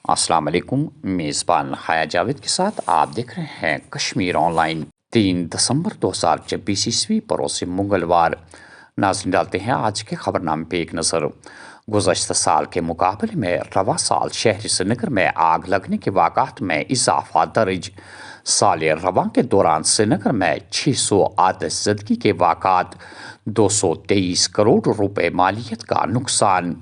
السلام علیکم، میزبان حیا جاوید کے ساتھ آپ دیکھ رہے ہیں کشمیر آن لائن۔ 3 دسمبر 2024 عیسوی بروز منگلوار۔ ناظرین، ڈالتے ہیں آج کے خبرنامے پہ ایک نظر۔ گزشتہ سال کے مقابلے میں رواں سال شہر سری نگر میں آگ لگنے کے واقعات میں اضافہ درج۔ سال رواں کے دوران سری نگر میں 600 آتش زدگی کے واقعات، 223 کروڑ روپے مالیت کا نقصان۔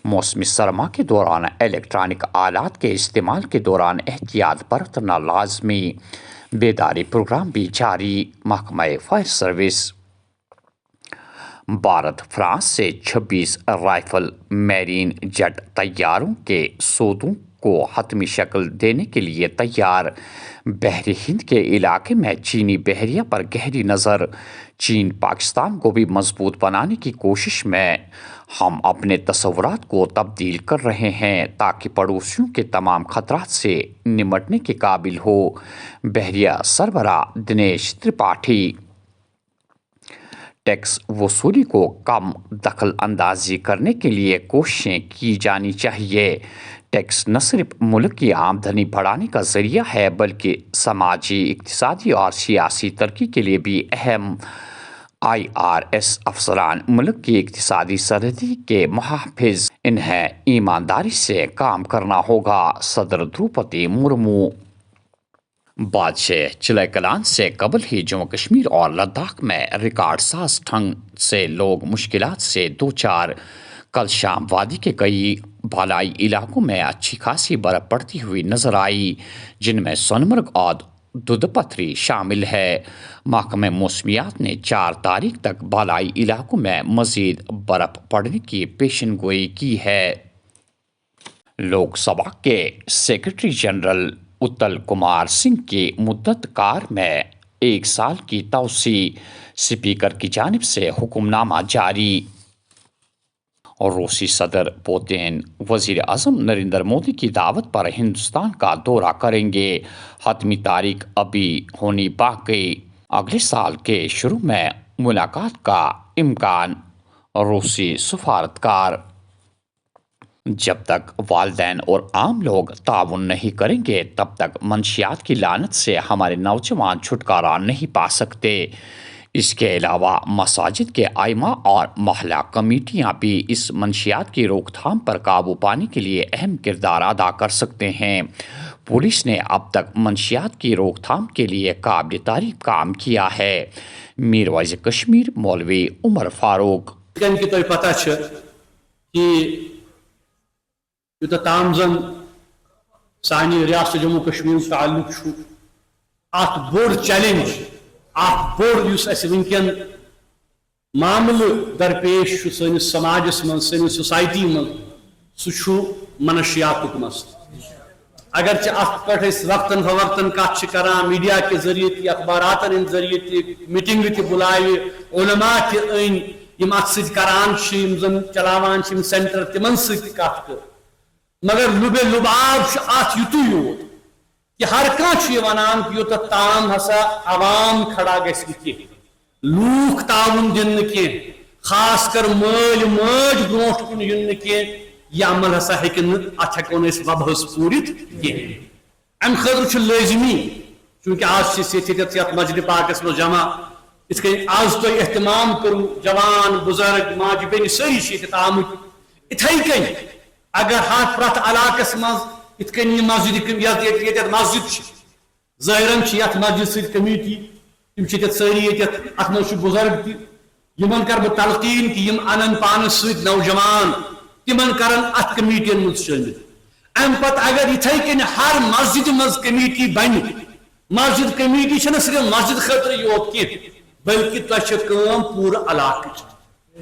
موسم سرما کے دوران الیکٹرانک آلات کے استعمال کے دوران احتیاط برتنا لازمی۔ بیداری پروگرام بھی جاری۔ محکمہ فائر سروس۔ بھارت فرانس سے 26 رائفل میرین جیٹ طیاروں کے سودوں کو حتمی شکل دینے کے لیے تیار۔ بحر ہند کے علاقے میں چینی بحریہ پر گہری نظر۔ چین پاکستان کو بھی مضبوط بنانے کی کوشش میں۔ ہم اپنے تصورات کو تبدیل کر رہے ہیں تاکہ پڑوسیوں کے تمام خطرات سے نمٹنے کے قابل ہو۔ بحریہ سربراہ دنیش ترپاٹھی۔ ٹیکس وصولی کو کم دخل اندازی کرنے کے لیے کوششیں کی جانی چاہیے۔ ٹیکس نہ صرف ملک کی آمدنی بڑھانے کا ذریعہ ہے بلکہ سماجی، اقتصادی اور سیاسی ترقی کے لیے بھی اہم۔ IRS افسران ملک کی اقتصادی سرحدی کے محافظ، انہیں ایمانداری سے کام کرنا ہوگا۔ صدر دروپدی مرمو۔ بادشاہ چلے کلان سے قبل ہی جموں کشمیر اور لداخ میں ریکارڈ ساز ٹھنڈ سے لوگ مشکلات سے دوچار۔ کل شام وادی کے کئی بالائی علاقوں میں اچھی خاصی برف پڑتی ہوئی نظر آئی، جن میں سونمرگ اور دودھ پتھری شامل ہے۔ محکمہ موسمیات نے 4 تاریخ تک بالائی علاقوں میں مزید برف پڑنے کی پیشن گوئی کی ہے۔ لوک سبھا کے سیکرٹری جنرل اتل کمار سنگھ کی مدت کار میں 1 سال کی توسیع، اسپیکر کی جانب سے حکم نامہ جاری۔ روسی صدر پوتین وزیر اعظم نریندر مودی کی دعوت پر ہندوستان کا دورہ کریں گے۔ حتمی تاریخ ابھی ہونی باقی۔ اگلے سال کے شروع میں ملاقات کا امکان۔ روسی سفارتکار۔ جب تک والدین اور عام لوگ تعاون نہیں کریں گے تب تک منشیات کی لعنت سے ہمارے نوجوان چھٹکارا نہیں پا سکتے۔ اس کے علاوہ مساجد کے ائمہ اور محلہ کمیٹیاں بھی اس منشیات کی روک تھام پر قابو پانے کے لیے اہم کردار ادا کر سکتے ہیں۔ پولیس نے اب تک منشیات کی روک تھام کے لیے قابل تعریف کام کیا ہے۔ میر وائز کشمیر مولوی عمر فاروق۔ پتہ کہ یوتہ تام زن سانی ریاست جموں کشمیر تعلق ات بوڑ چیلنج، ات بوڑ اس ونکن معاملہ درپیش سنس سماجس من، سنس سوسائٹی من، سہ منشیات مس۔ اگرچہ ات پہ وقتاً فوقتاً کت کران میڈیا کے ذریعے تھی، اخبارات ذریعے تھی، میٹنگ تہ بلائے، علماء تہ ان یم ات ست کران زن چلاوان سینٹر تمن ست کت کر، مگر لبے لباب ات یتو یوت کہ ہر کھانا ونان کہ یوتھ تام ہسا عوام کھڑا گژھِ کی، لوک تعاون دن کی، خاص کر مل ماج برونٹ کن ین کی، یہ عمل ہسا ہیکن ات ہیکون اس وبہس پورت کی۔ ام خاطر لازمی، چونکہ آج یت مسجد پاکس میں جمع، اس کے آج تو اہتمام کرو، جوان بزرگ ماج بین ساری آمت اتھے کن اگر ہاتھ پرت علاقس مز ات کن یہ مسجد مسجد ظاہراً یت مسجد ست کمیٹی تم ساری ات مز بزرگ تمن کر بہ تلقین کہ یم انن پانس ست نوجوان، تمن کرن ات کمیٹین مز شامل۔ ام پتہ اگر اتھے کن ہر مسجد مز کمیٹی بن، مسجد کمیٹی چھنہ صرف مسجد خاطر یوت کی بلکہ تہ پورا علاقہ۔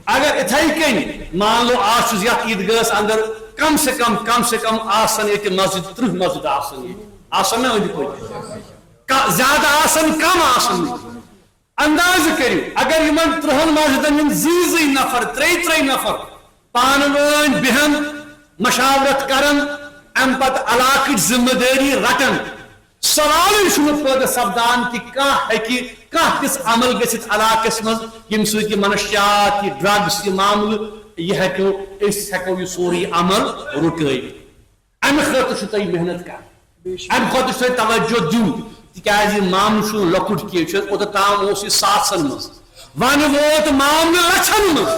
اگر اتھے کن مان لو آج یت عیدگاہس اندر کم سے کم آسن یہ مسجد 30 مسجد آسن نا اند پہ زیادہ آسن کم آسن، انداز کرو اگر یمن 30 مسجدن زی نفر 3 نفر پان ون بہن مشاورت کرن، ام پتہ علاقہ ذمہ داری رٹن، سوال پید سپدان کہ کھانا تس عمل گھت علاقس مز یم ست منشیات، یہ ڈرگس، یہ معاملہ یہ ہیکو یہ سوری عمل رکائت۔ امہ خاطر تھی محنت کر امہ خاطر تھی توجہ دن تاز معاملہ لکٹ کی اوتر تام اس ساسن مز ون ووت معاملہ لچھن مز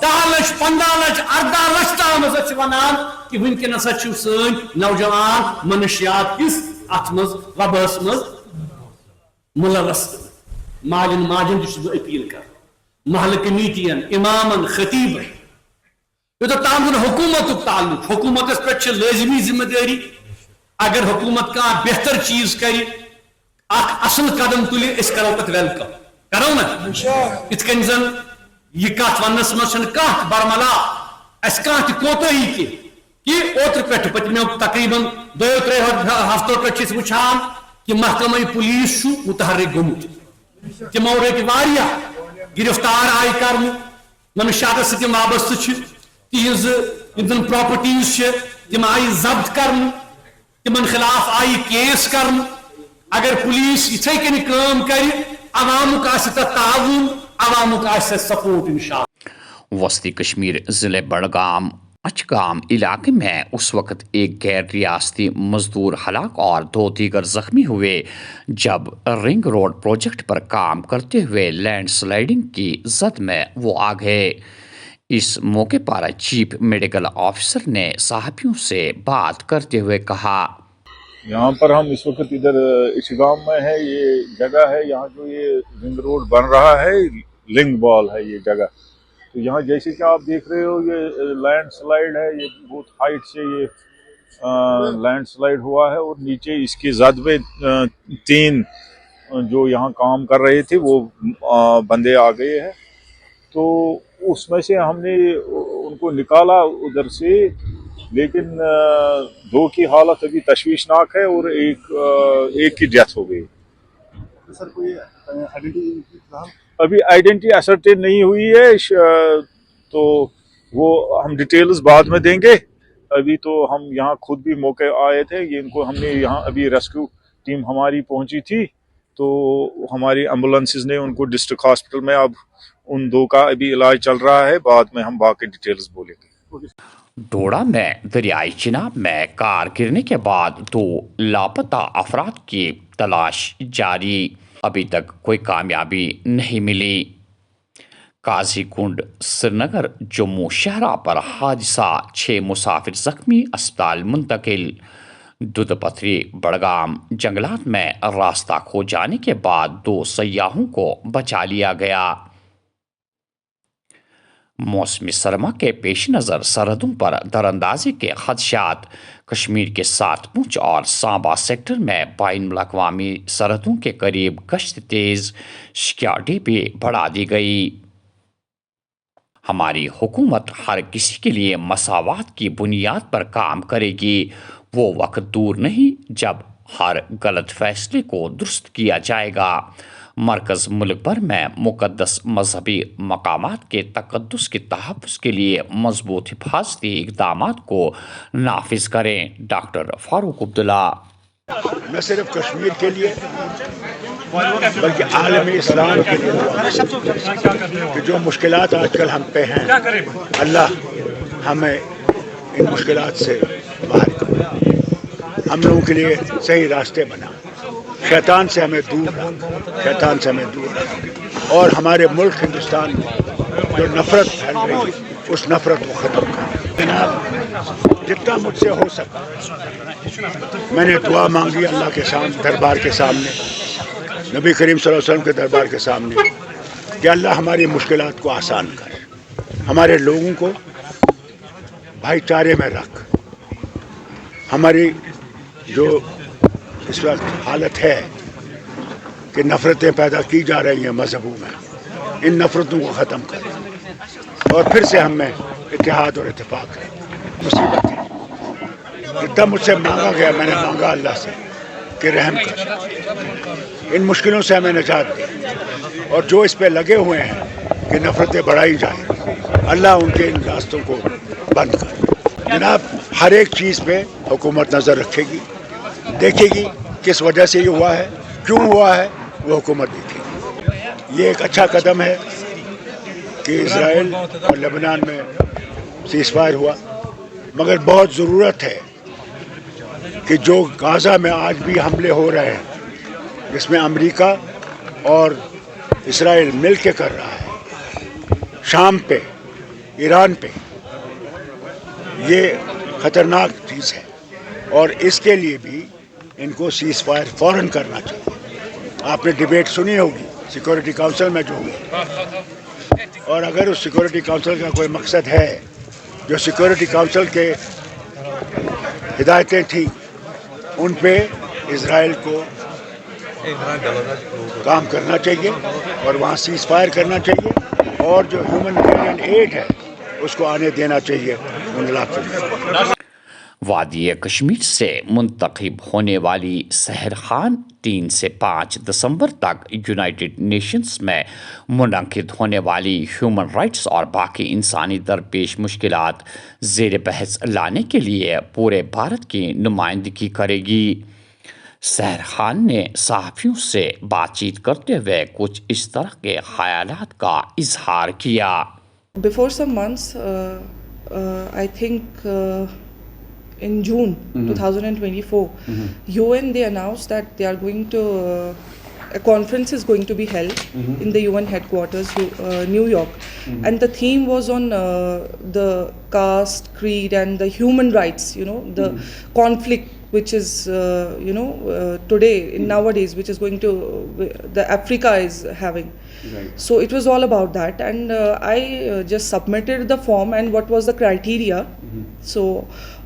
10 لچھ 15 لچھ 18 لچھ تام ونان کہ ونکس سن نوجوان منشیات کس ات مز وبس مز ملوث مالن ماجن تہ اپیل کر محلہ کمیٹین امامن خطیبن یوتھ تام حکومت تعلق حکومت پہ لازمی ذمہ داری اگر حکومت کا بہتر چیز کر اصل قدم تلے اس کرو پتہ ویلکم کرو نا ات کن زن یہ کت ونس مز کت برملا اس کت کوتاہی کی کہ اوتر پہ پتمو تقریباً 2-3 ہفتوں پہ وچان کہ محکمہ پولیس متحرک گومت تمو رٹ واریاہ گرفتار آئی کرنے منشیات ست وابستہ تہذ یم پراپرٹیز تم آئی ضبط کرنے تمن خلاف آئی کیس کرنے اگر پولیس اتھے کن کام کر عوامک تعاون عوامک سپورٹ انشاءاللہ. وسطی کشمیر ضلع بڑگام اچگام علاقے میں اس وقت ایک غیر ریاستی مزدور ہلاک اور 2 دیگر زخمی ہوئے جب رنگ روڈ پروجیکٹ پر کام کرتے ہوئے لینڈ سلائیڈنگ کی زد میں وہ آ گئے. اس موقع پر چیف میڈیکل آفیسر نے صحافیوں سے بات کرتے ہوئے کہا یہاں پر ہم اس وقت ادھر اچگام میں ہے، یہ جگہ ہے یہاں جو یہ رنگ روڈ بن رہا ہے لنگ بال ہے یہ جگہ. تو یہاں جیسے کہ آپ دیکھ رہے ہو یہ لینڈ سلائیڈ ہے، یہ بہت ہائٹ سے یہ لینڈ سلائیڈ ہوا ہے اور نیچے اس کی زد میں 3 جو یہاں کام کر رہے تھے وہ بندے آ گئے ہیں. تو اس میں سے ہم نے ان کو نکالا ادھر سے، لیکن 2 کی حالت ابھی تشویشناک ہے اور ایک کی ڈیتھ ہو گئی. سر کوئی ابھی آئیڈینٹی اسرٹین نہیں ہوئی ہے، تو وہ ہم ڈیٹیلز بعد میں دیں گے. ابھی تو ہم یہاں خود بھی موقع آئے تھے، یہ ان کو ہم نے یہاں ابھی ریسکیو ٹیم ہماری پہنچی تھی تو ہماری ایمبولینسز نے ان کو ڈسٹرکٹ ہاسپٹل میں، اب ان 2 کا ابھی علاج چل رہا ہے، بعد میں ہم باقی ڈیٹیلز بولیں گے. ڈوڈا میں دریائے چناب میں کار گرنے کے بعد 2 لاپتہ افراد کی تلاش جاری، ابھی تک کوئی کامیابی نہیں ملی. قاضی کنڈ سری نگر جموں شاہراہ پر حادثہ، 6 مسافر زخمی، اسپتال منتقل. دودھ پتھری بڑگام جنگلات میں راستہ کھو جانے کے بعد 2 سیاحوں کو بچا لیا گیا. موسم سرما کے پیش نظر سرحدوں پر دراندازی کے خدشات، کشمیر کے 7 پونچھ اور سانبا سیکٹر میں بین الاقوامی سرحدوں کے قریب گشت تیز، سیکیورٹی بھی بڑھا دی گئی. ہماری حکومت ہر کسی کے لیے مساوات کی بنیاد پر کام کرے گی. وہ وقت دور نہیں جب ہر غلط فیصلے کو درست کیا جائے گا. مرکز ملک بھر میں مقدس مذہبی مقامات کے تقدس کے تحفظ کے لیے مضبوط حفاظتی اقدامات کو نافذ کریں. ڈاکٹر فاروق عبداللہ. نہ صرف کشمیر کے لیے بلکہ عالم اسلام کے لیے کہ جو مشکلات آج کل ہم پہ ہیں، اللہ ہمیں ان مشکلات سے باہر کرے، ہم لوگوں کے لیے صحیح راستے بنا، شیطان سے ہمیں دور رکھ، اور ہمارے ملک ہندوستان میں جو نفرت پھیل رہی ہے اس نفرت کو ختم کر. جناب جتنا مجھ سے ہو سکا میں نے دعا مانگی اللہ کے سامنے، دربار کے سامنے، نبی کریم صلی اللہ علیہ وسلم کے دربار کے سامنے، کہ اللہ ہماری مشکلات کو آسان کرے، ہمارے لوگوں کو بھائی چارے میں رکھ. ہماری جو اس وقت حالت ہے کہ نفرتیں پیدا کی جا رہی ہیں مذہبوں میں، ان نفرتوں کو ختم کریں اور پھر سے ہم میں اتحاد اور اتفاق ہے. مصیبت ہے، جتنا مجھ سے مانگا گیا میں نے مانگا اللہ سے کہ رحم کر، ان مشکلوں سے ہمیں نجات دے، اور جو اس پہ لگے ہوئے ہیں کہ نفرتیں بڑھائی جائیں، اللہ ان کے ان راستوں کو بند کر. جناب ہر ایک چیز پہ حکومت نظر رکھے گی، دیکھے گی کس وجہ سے یہ ہوا ہے، کیوں ہوا ہے، وہ حکومت دیکھے گی. یہ ایک اچھا قدم ہے کہ اسرائیل اور لبنان میں سیز فائر ہوا، مگر بہت ضرورت ہے کہ جو غازہ میں آج بھی حملے ہو رہے ہیں جس میں امریکہ اور اسرائیل مل کے کر رہا ہے شام پہ ایران پہ، یہ خطرناک چیز ہے اور اس کے لیے بھی ان کو سیز فائر فوراً کرنا چاہیے. آپ نے ڈبیٹ سنی ہوگی سیکورٹی کونسل میں جو ہوئی، اور اگر اس سیکورٹی کونسل کا کوئی مقصد ہے، جو سیکورٹی کونسل کے ہدایتیں تھیں ان پہ اسرائیل کو کام کرنا چاہیے اور وہاں سیز فائر کرنا چاہیے اور جو ہیومنٹیرین ایڈ ہے اس کو آنے دینا چاہیے ان علاقوں میں. وادی کشمیر سے منتخب ہونے والی سحر خان 3 سے 5 دسمبر تک یونائٹڈ نیشنز میں منعقد ہونے والی ہیومن رائٹس اور باقی انسانی درپیش مشکلات زیر بحث لانے کے لیے پورے بھارت کی نمائندگی کرے گی. سحر خان نے صحافیوں سے بات چیت کرتے ہوئے کچھ اس طرح کے خیالات کا اظہار کیا. Before some months, I think in June 2024, UN, they announced that they are going to, a conference is going to be held in the UN headquarters, New York. And the theme was on the caste, creed and the human rights, the conflict which is, today, in nowadays, which is going to, the Africa is having. Right. So it was all about that, and I just submitted the form and what was the criteria. So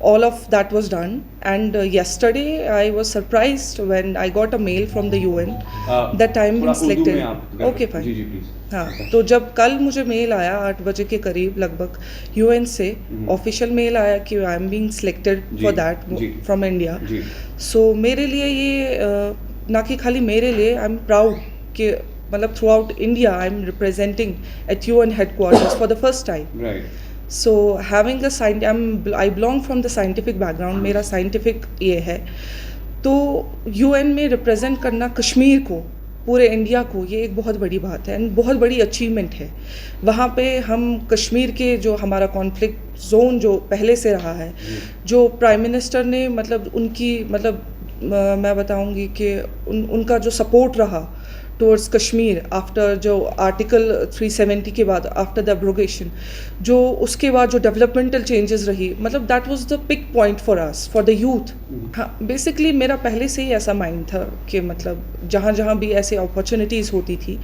all of that was done, and yesterday I was surprised when I got a mail from the UN that I'm being selected. Okay, fine. ہاں تو جب کل مجھے میل آیا 8 بجے کے قریب لگ بھگ UN سے آفیشیل میل آیا کہ I am being selected for that from India. So میرے لیے یہ نہ کہ خالی میرے لیے آئی ایم پراؤڈ کہ مطلب throughout India I am representing at UN headquarters for the first time. So having I belong from the scientific background, میرا سائنٹیفک یہ ہے، تو UN میں ریپرزینٹ کرنا کشمیر کو، پورے انڈیا کو، یہ ایک بہت بڑی بات ہے اینڈ بہت بڑی اچیومنٹ ہے. وہاں پہ ہم کشمیر کے جو ہمارا کانفلکٹ زون جو پہلے سے رہا ہے، جو پرائم منسٹر نے مطلب ان کی مطلب میں بتاؤں گی کہ ان کا جو سپورٹ رہا ٹورڈز کشمیر آفٹر جو آرٹیکل 370 کے بعد آفٹر دا ابروگیشن، جو اس کے بعد جو ڈیولپمنٹل چینجز رہی، مطلب that was the pick point for us for the youth. ہاں بیسکلی میرا پہلے سے ہی ایسا مائنڈ تھا کہ مطلب جہاں جہاں بھی ایسے اپارچونیٹیز ہوتی تھی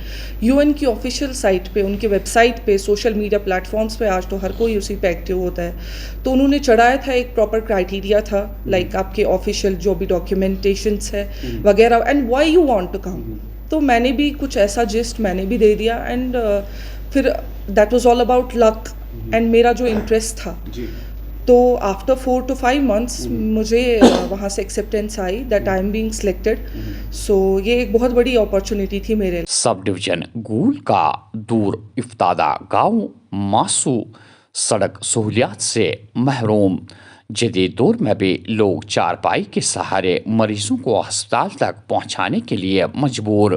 UN کی آفیشیل سائٹ پہ، ان کی ویب سائٹ پہ، سوشل میڈیا پلیٹ فارمس پہ، آج تو ہر کوئی اسی پہ ایکٹیو ہوتا ہے، تو انہوں نے چڑھایا تھا ایک پراپر کرائٹیریا تھا لائک آپ کے آفیشیل جو بھی ڈاکیومنٹیشنس ہے وغیرہ and why you want to come. تو میں نے بھی کچھ ایسا جسٹ میں نے بھی دے دیا اینڈ پھر that was all about luck and میرا جو انٹرسٹ تھا. تو آفٹر 4 to 5 months مجھے وہاں سے ایکسیپٹینس آئی that I am being selected. So یہ ایک بہت بڑی اپارچونیٹی تھی میرے لیے. سب ڈویژن گول کا دور افتادہ گاؤں ماسو سڑک سہولیات سے محروم. جدید دور میں بھی لوگ چارپائی کے سہارے مریضوں کو ہسپتال تک پہنچانے کے لیے مجبور.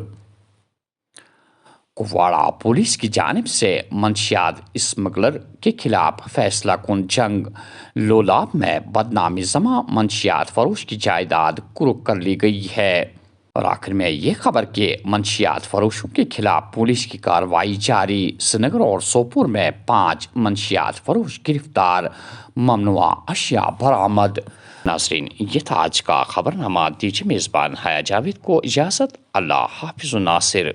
کپواڑہ پولیس کی جانب سے منشیات اسمگلر کے خلاف فیصلہ کن جنگ. لولاب میں بدنامی زماں منشیات فروش کی جائیداد قرق کر لی گئی ہے. اور آخر میں یہ خبر کہ منشیات فروشوں کے خلاف پولیس کی کارروائی جاری. سری نگر اور سوپور میں 5 منشیات فروش گرفتار، ممنوعہ اشیاء برآمد. ناظرین یہ تھا آج کا خبرنامہ. دیجیے میزبان حیا جاوید کو اجازت. اللہ حافظ. ناصر.